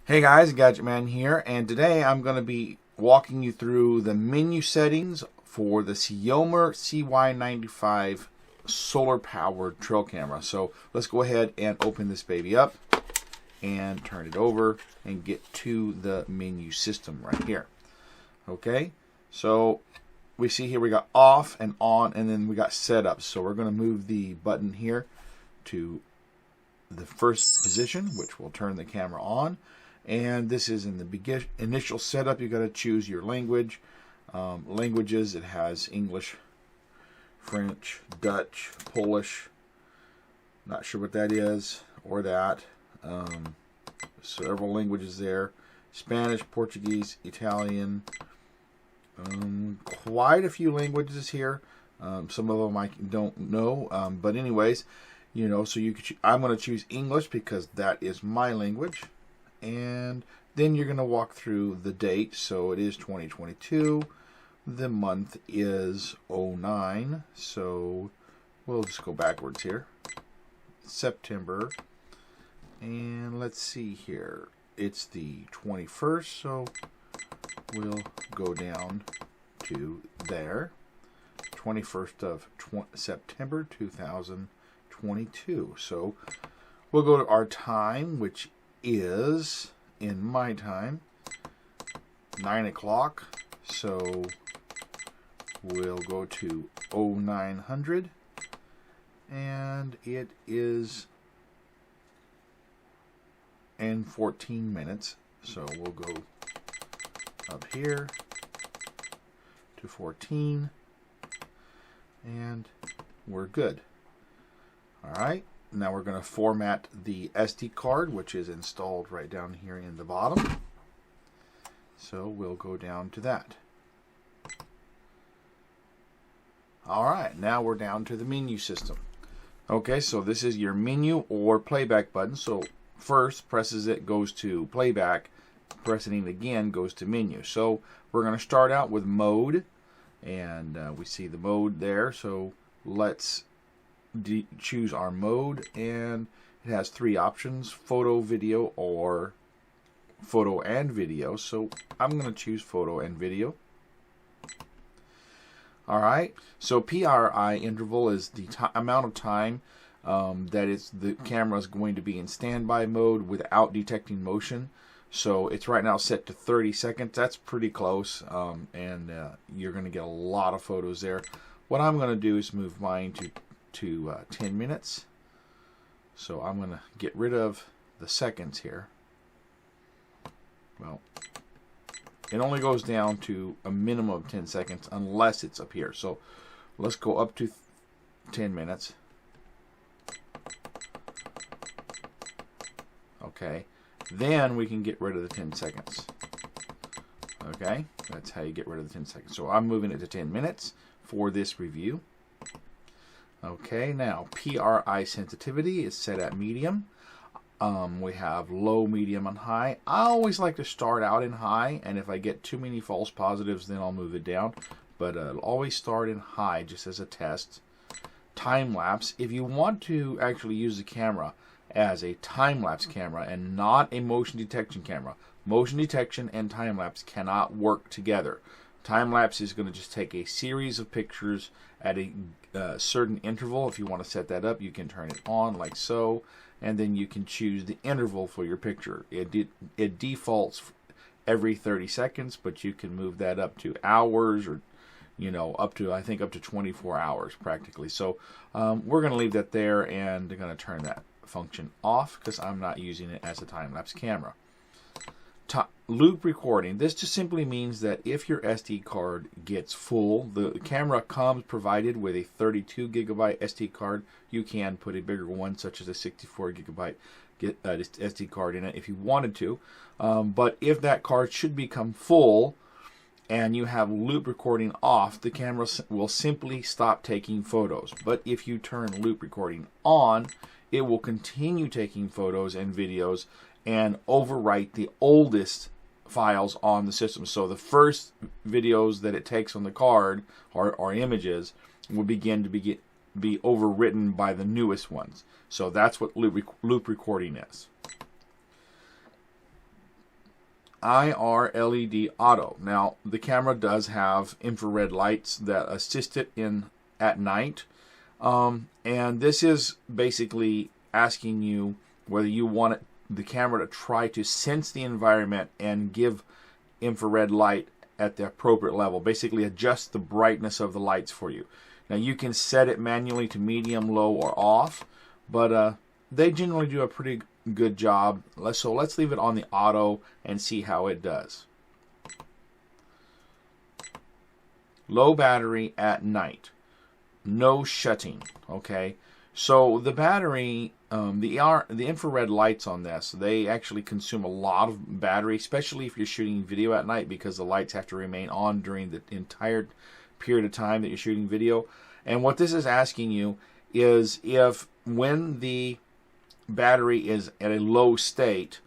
Hey guys, GadgetMan here, and today I'm going to be walking you through the menu settings for the Ceyomur CY95 solar powered trail camera. So let's go ahead and open this baby up and turn it over and get to the menu system right here. Okay, so we see here we got off and on, and then we got setup. So we're going to move the button here to the first position, which will turn the camera on. And this is in the initial setup. You got to choose your language. Languages, it has English, French, Dutch, Polish. Not sure what that is or that. Several languages there. Spanish, Portuguese, Italian. Quite a few languages here. Some of them I don't know. But anyways, you know, so you could I'm going to choose English because that is my language. And then you're going to walk through the date. So it is 2022. The month is 09. So we'll just go backwards here. September. And let's see here. It's the 21st. So we'll go down to there. 21st of September 2022. So we'll go to our time, which is, in my time, 9 o'clock. So we'll go to 0900, and it is in 14 minutes. So we'll go up here to 14, and we're good. All right. Now we're going to format the SD card, which is installed right down here in the bottom. So we'll go down to that. Alright, now we're down to the menu system. Okay, so this is your menu or playback button. So first presses it goes to playback, pressing it again goes to menu. So we're going to start out with mode, and we see the mode there. So let's choose our mode, and it has three options: photo, video, or photo and video. So I'm going to choose photo and video. Alright, so PRI interval is the amount of time that the camera is going to be in standby mode without detecting motion. So it's right now set to 30 seconds. That's pretty close, and you're going to get a lot of photos there. What I'm going to do is move mine to 10 minutes. So I'm going to get rid of the seconds here. Well, it only goes down to a minimum of 10 seconds unless it's up here. So let's go up to 10 minutes. Okay. Then we can get rid of the 10 seconds. Okay. That's how you get rid of the 10 seconds. So I'm moving it to 10 minutes for this review. Okay, now PRI sensitivity is set at medium. We have low, medium, and high. I always like to start out in high, and if I get too many false positives, then I'll move it down. But I'll always start in high just as a test. Time-lapse. If you want to actually use the camera as a time-lapse camera and not a motion detection camera, motion detection and time-lapse cannot work together. Time-lapse is going to just take a series of pictures at a certain interval. If you want to set that up, you can turn it on like so, and then you can choose the interval for your picture. It defaults every 30 seconds, but you can move that up to hours, or up to, I think, up to 24 hours practically. So we're going to leave that there, and I'm going to turn that function off because I'm not using it as a time-lapse camera. Loop recording. This just simply means that if your SD card gets full, the camera comes provided with a 32 gigabyte SD card. You can put a bigger one, such as a 64 gigabyte SD card in it if you wanted to. But if that card should become full and you have loop recording off, the camera will simply stop taking photos. But if you turn loop recording on, it will continue taking photos and videos and overwrite the oldest files on the system. So the first videos that it takes on the card or images will begin to be overwritten by the newest ones. So that's what loop recording is. IR LED auto. Now, the camera does have infrared lights that assist it in at night. And this is basically asking you whether you want the camera to try to sense the environment and give infrared light at the appropriate level. Basically adjust the brightness of the lights for you. Now you can set it manually to medium, low, or off, but they generally do a pretty good job. So let's leave it on the auto and see how it does. Low battery at night. No shutting. Okay, so the battery, the infrared lights on this, they actually consume a lot of battery, especially if you're shooting video at night, because the lights have to remain on during the entire period of time that you're shooting video. And what this is asking you is, if when the battery is at a low state,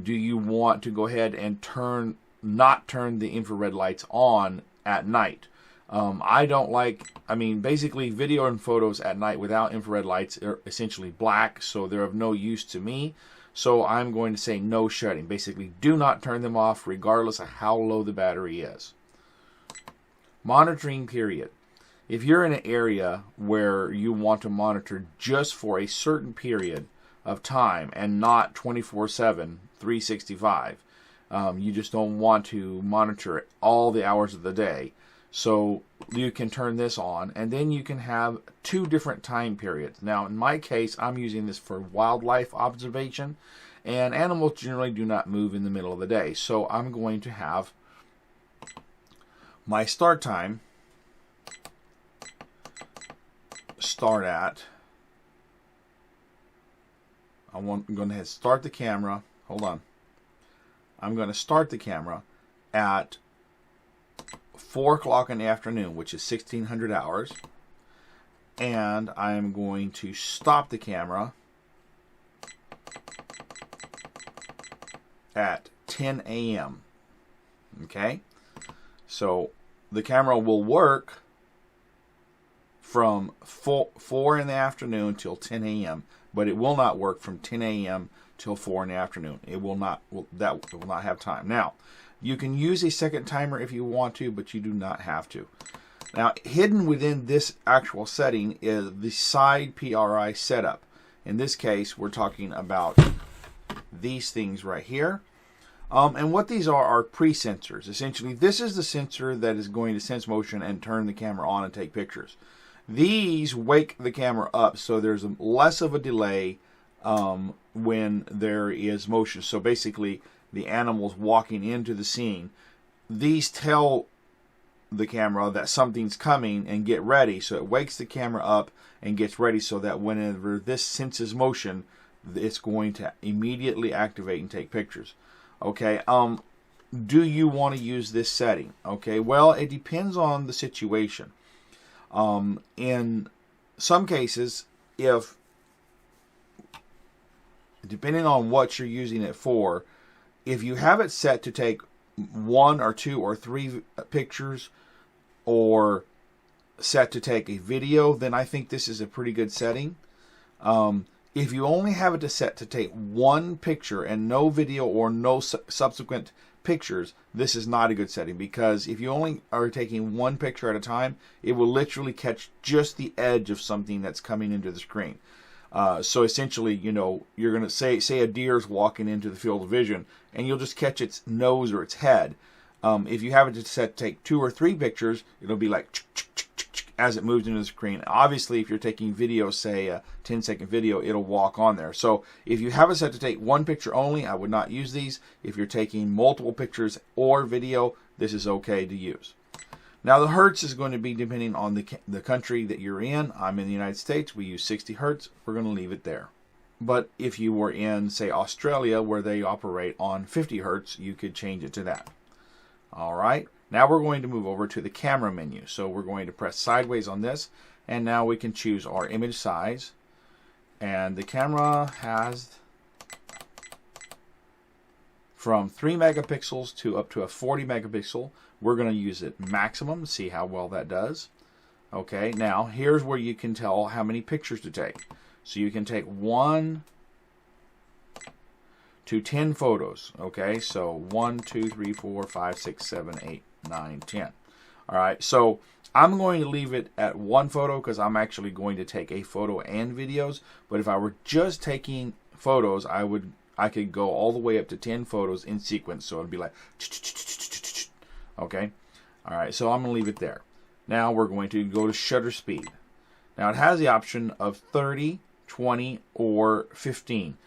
do you want to go ahead and not turn the infrared lights on at night? I don't like, basically video and photos at night without infrared lights are essentially black, so they're of no use to me. So I'm going to say no shutting. Basically, do not turn them off regardless of how low the battery is. Monitoring period. If you're in an area where you want to monitor just for a certain period of time and not 24/7, 365, you just don't want to monitor it all the hours of the day. So you can turn this on, and then you can have 2 different time periods. Now, in my case, I'm using this for wildlife observation, and animals generally do not move in the middle of the day. So I'm going to have my start time start at, I'm going to start the camera. Hold on. I'm going to start the camera at 4 o'clock in the afternoon, which is 1600 hours, and I'm going to stop the camera at 10 a.m. Okay, so the camera will work from 4 in the afternoon till 10 a.m., but it will not work from 10 a.m. till 4 in the afternoon. It will not have time. Now, you can use a second timer if you want to, but you do not have to. Now, hidden within this actual setting is the side PRI setup. In this case, we're talking about these things right here. And what these are pre-sensors. Essentially, this is the sensor that is going to sense motion and turn the camera on and take pictures. These wake the camera up, so there's less of a delay when there is motion. So basically, the animals walking into the scene, these tell the camera that something's coming and get ready. So it wakes the camera up and gets ready, so that whenever this senses motion, it's going to immediately activate and take pictures. Okay, do you want to use this setting? Okay, well, it depends on the situation. In some cases, depending on what you're using it for, if you have it set to take 1 or 2 or 3 pictures, or set to take a video, then I think this is a pretty good setting. If you only have it set to take 1 picture and no video or no subsequent pictures, this is not a good setting, because if you only are taking 1 picture at a time, it will literally catch just the edge of something that's coming into the screen. So essentially, you're going to say a deer's walking into the field of vision, and you'll just catch its nose or its head. If you have it set to take 2 or 3 pictures, it'll be like as it moves into the screen. Obviously, if you're taking video, say a 10-second video, it'll walk on there. So if you have it set to take 1 picture only, I would not use these. If you're taking multiple pictures or video, this is okay to use. Now, the hertz is going to be depending on the country that you're in. I'm in the United States. We use 60 hertz. We're going to leave it there. But if you were in, say, Australia, where they operate on 50 hertz, you could change it to that. All right. Now we're going to move over to the camera menu. So we're going to press sideways on this, and now we can choose our image size. And the camera has from 3 megapixels to up to a 40 megapixel. We're going to use it maximum, see how well that does. Okay, now here's where you can tell how many pictures to take. So you can take 1, to 10 photos. Okay, so 1, 2, 3, 4, 5, 6, 7, 8, 9, 10. All right, so I'm going to leave it at 1 photo because I'm actually going to take a photo and videos. But if I were just taking photos, I could go all the way up to 10 photos in sequence. So it'd be like, okay. All right, so I'm going to leave it there. Now we're going to go to shutter speed. Now it has the option of 30, 20, or 15.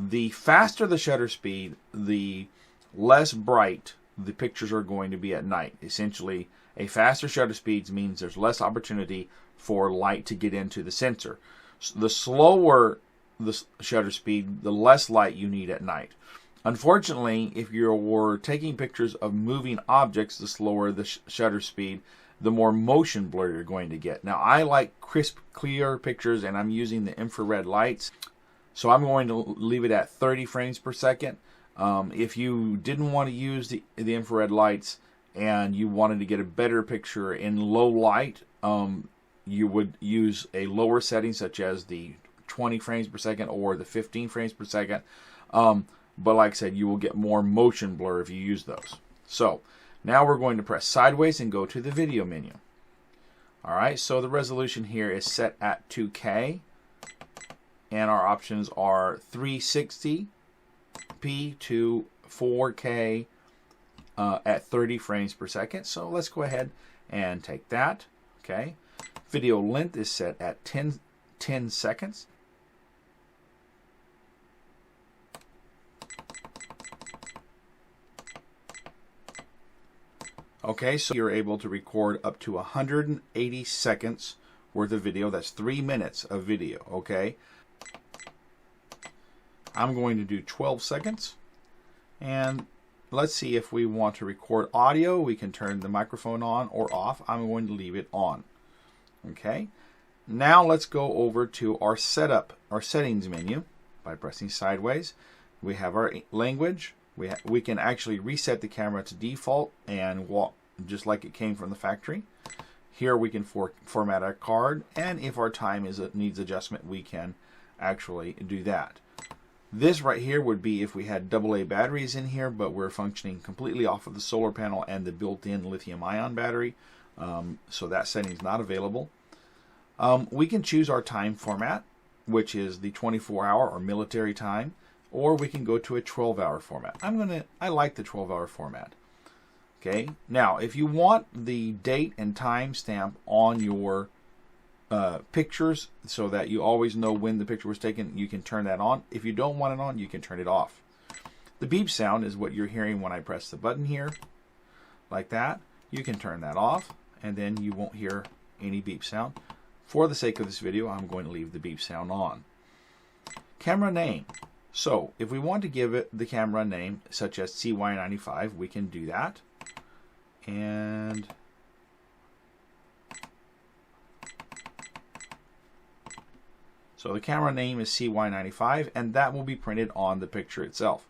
The faster the shutter speed, the less bright the pictures are going to be at night. Essentially, a faster shutter speed means there's less opportunity for light to get into the sensor. So the slower the shutter speed, the less light you need at night. Unfortunately, if you're taking pictures of moving objects, the slower the shutter speed, the more motion blur you're going to get. Now, I like crisp, clear pictures, and I'm using the infrared lights. So I'm going to leave it at 30 frames per second. If you didn't want to use the infrared lights and you wanted to get a better picture in low light, you would use a lower setting such as the 20 frames per second or the 15 frames per second. But like I said, you will get more motion blur if you use those. So now we're going to press sideways and go to the video menu. All right, so the resolution here is set at 2K. And our options are 360p to 4K at 30 frames per second. So let's go ahead and take that. Okay. Video length is set at 10 seconds. Okay, so you're able to record up to 180 seconds worth of video. That's 3 minutes of video, okay? I'm going to do 12 seconds. And let's see if we want to record audio. We can turn the microphone on or off. I'm going to leave it on. Okay. Now let's go over to our settings menu by pressing sideways. We have our language. We can actually reset the camera to default and walk just like it came from the factory. Here we can format our card, and if our time needs adjustment, we can actually do that. This right here would be if we had AA batteries in here, but we're functioning completely off of the solar panel and the built-in lithium-ion battery, so that setting is not available. We can choose our time format, which is the 24-hour or military time, or we can go to a 12-hour format. I like the 12-hour format. Okay. Now, if you want the date and time stamp on your pictures so that you always know when the picture was taken, you can turn that on. If you don't want it on, you can turn it off. The beep sound is what you're hearing when I press the button here, like that. You can turn that off, and then you won't hear any beep sound. For the sake of this video, I'm going to leave the beep sound on. Camera name. So, if we want to give it the camera name, such as CY95, we can do that. And so the camera name is CY95, and that will be printed on the picture itself.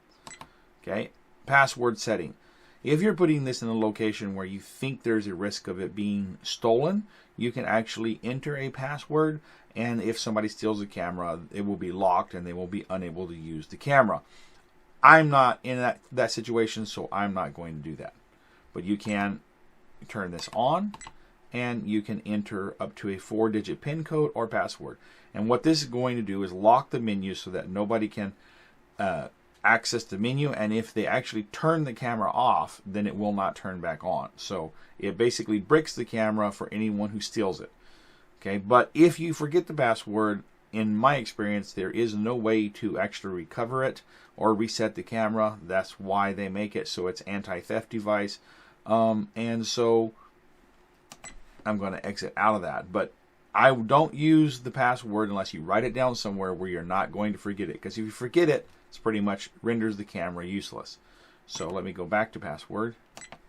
Okay, password setting. If you're putting this in a location where you think there's a risk of it being stolen, you can actually enter a password, and if somebody steals the camera, it will be locked and they will be unable to use the camera. I'm not in that situation, so I'm not going to do that. But you can turn this on, and you can enter up to a 4-digit PIN code or password. And what this is going to do is lock the menu so that nobody can access the menu, and if they actually turn the camera off, then it will not turn back on. So it basically bricks the camera for anyone who steals it. Okay, but if you forget the password, in my experience, there is no way to actually recover it or reset the camera. That's why they make it so it's anti-theft device. And so I'm going to exit out of that. But I don't use the password unless you write it down somewhere where you're not going to forget it. Because if you forget it, it's pretty much renders the camera useless. So let me go back to password,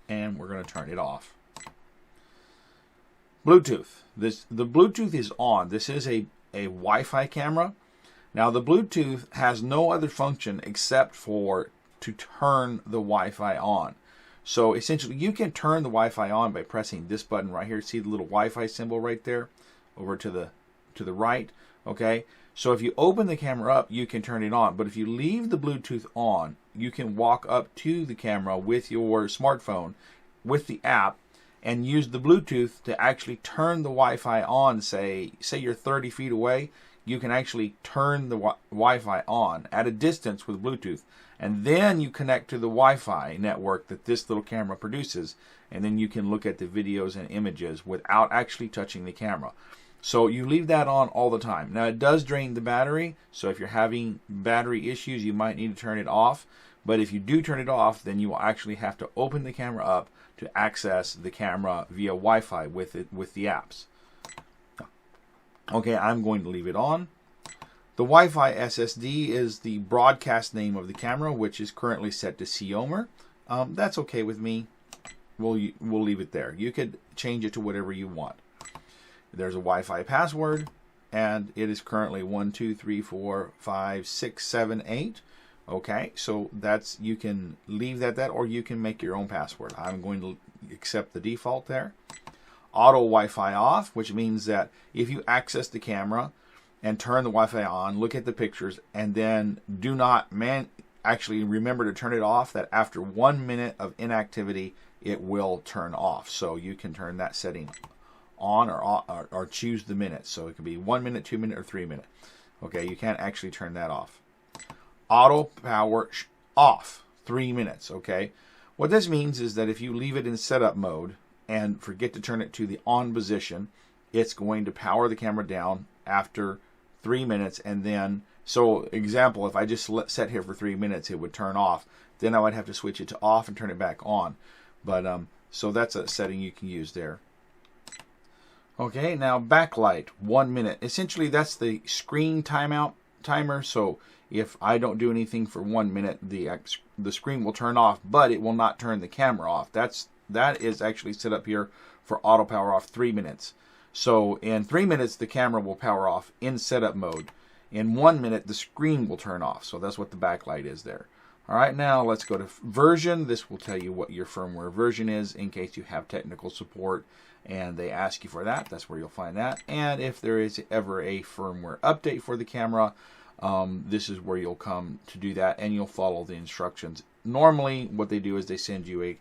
and we're going to turn it off. Bluetooth. The Bluetooth is on. This is a Wi-Fi camera. Now the Bluetooth has no other function except for to turn the Wi-Fi on. So essentially you can turn the Wi-Fi on by pressing this button right here. See the little Wi-Fi symbol right there over to the right. Okay. So if you open the camera up, you can turn it on. But if you leave the Bluetooth on, you can walk up to the camera with your smartphone, with the app, and use the Bluetooth to actually turn the Wi-Fi on. Say you're 30 feet away, you can actually turn the Wi-Fi on at a distance with Bluetooth. And then you connect to the Wi-Fi network that this little camera produces. And then you can look at the videos and images without actually touching the camera. So you leave that on all the time. Now it does drain the battery, so if you're having battery issues, you might need to turn it off. But if you do turn it off, then you will actually have to open the camera up to access the camera via Wi-Fi with the apps. Okay, I'm going to leave it on. The Wi-Fi SSD is the broadcast name of the camera, which is currently set to Ceyomur. That's okay with me. We'll leave it there. You could change it to whatever you want. There's a Wi-Fi password, and it is currently 1, 2, 3, 4, 5, 6, 7, 8. Okay, so you can leave that, or you can make your own password. I'm going to accept the default there. Auto Wi-Fi off, which means that if you access the camera and turn the Wi-Fi on, look at the pictures, and then do not actually remember to turn it off, that after 1 minute of inactivity, it will turn off. So you can turn that setting on or choose the minutes. So it can be 1 minute, 2 minute, or 3 minute. Okay, you can't actually turn that off. Auto power off, 3 minutes. Okay, what this means is that if you leave it in setup mode and forget to turn it to the on position, it's going to power the camera down after 3 minutes. And then, so example, if I just set here for 3 minutes, it would turn off. Then I would have to switch it to off and turn it back on. But so that's a setting you can use there. Okay, now backlight, 1 minute. Essentially, that's the screen timer. So if I don't do anything for 1 minute, the screen will turn off, but it will not turn the camera off. That is actually set up here for auto power off 3 minutes. So in 3 minutes, the camera will power off in setup mode. In 1 minute, the screen will turn off. So that's what the backlight is there. All right, now let's go to version. This will tell you what your firmware version is in case you have technical support and they ask you for that. That's where you'll find that. And if there is ever a firmware update for the camera, this is where you'll come to do that, and you'll follow the instructions. Normally, what they do is they send you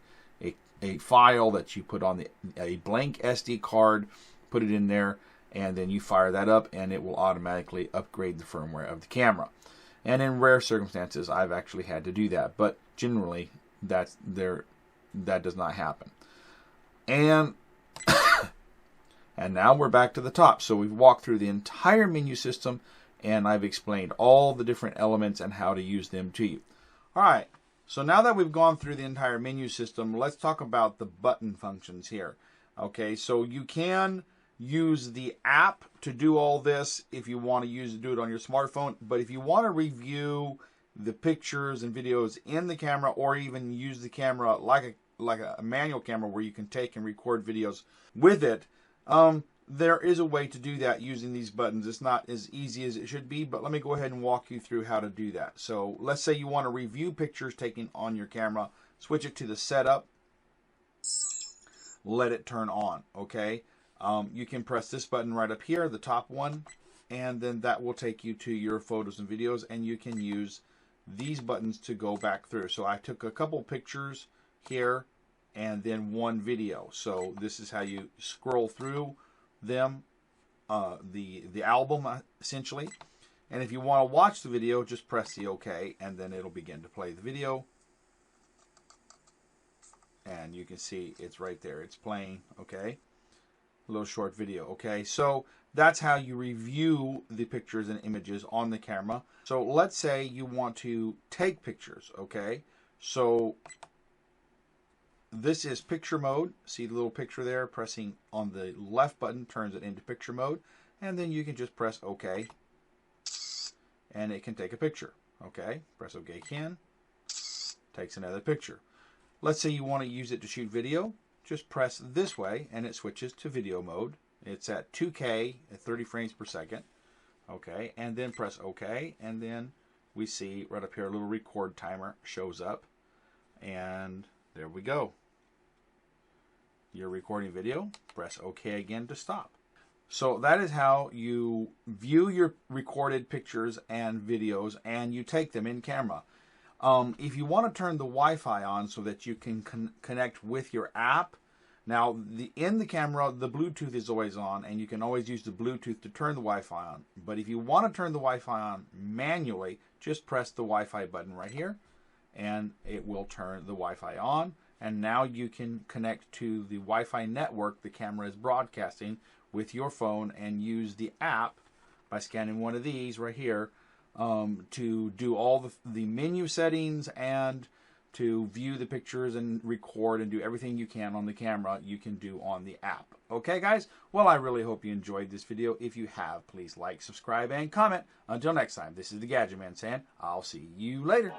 a file that you put on a blank SD card, put it in there, and then you fire that up, and it will automatically upgrade the firmware of the camera. And in rare circumstances, I've actually had to do that, but generally, that does not happen. And and now we're back to the top. So we've walked through the entire menu system, and I've explained all the different elements and how to use them to you. All right, so now that we've gone through the entire menu system, let's talk about the button functions here. Okay, so you can use the app to do all this if you want to do it on your smartphone. But if you want to review the pictures and videos in the camera, or even use the camera like a manual camera where you can take and record videos with it, there is a way to do that using these buttons. It's not as easy as it should be, but let me go ahead and walk you through how to do that. So let's say you want to review pictures taken on your camera. Switch it to the setup. Let it turn on, okay? You can press this button right up here, the top one, and then that will take you to your photos and videos, and you can use these buttons to go back through. So I took a couple pictures here and then one video. So this is how you scroll through them, the album essentially. And if you want to watch the video, just press the OK, and then it'll begin to play the video. And you can see it's right there. It's playing, okay? A little short video, okay? So that's how you review the pictures and images on the camera. So let's say you want to take pictures, okay? So this is picture mode. See the little picture there? Pressing on the left button turns it into picture mode. And then you can just press OK. And it can take a picture, okay? Press OK again. Takes another picture. Let's say you want to use it to shoot video. Just press this way and it switches to video mode. It's at 2K at 30 frames per second. Okay, and then press OK, and then we see right up here a little record timer shows up, and there we go. You're recording video. Press OK again to stop. So that is how you view your recorded pictures and videos, and you take them in camera. If you want to turn the Wi-Fi on so that you can connect with your app, now in the camera, the Bluetooth is always on, and you can always use the Bluetooth to turn the Wi-Fi on. But if you want to turn the Wi-Fi on manually, just press the Wi-Fi button right here, and it will turn the Wi-Fi on. And now you can connect to the Wi-Fi network the camera is broadcasting with your phone, and use the app by scanning one of these right here to do all the menu settings, and to view the pictures and record and do everything you can on the camera you can do on the app. Okay, guys? Well, I really hope you enjoyed this video. If you have, please like, subscribe, and comment. Until next time, this is the Gadget Man saying, I'll see you later.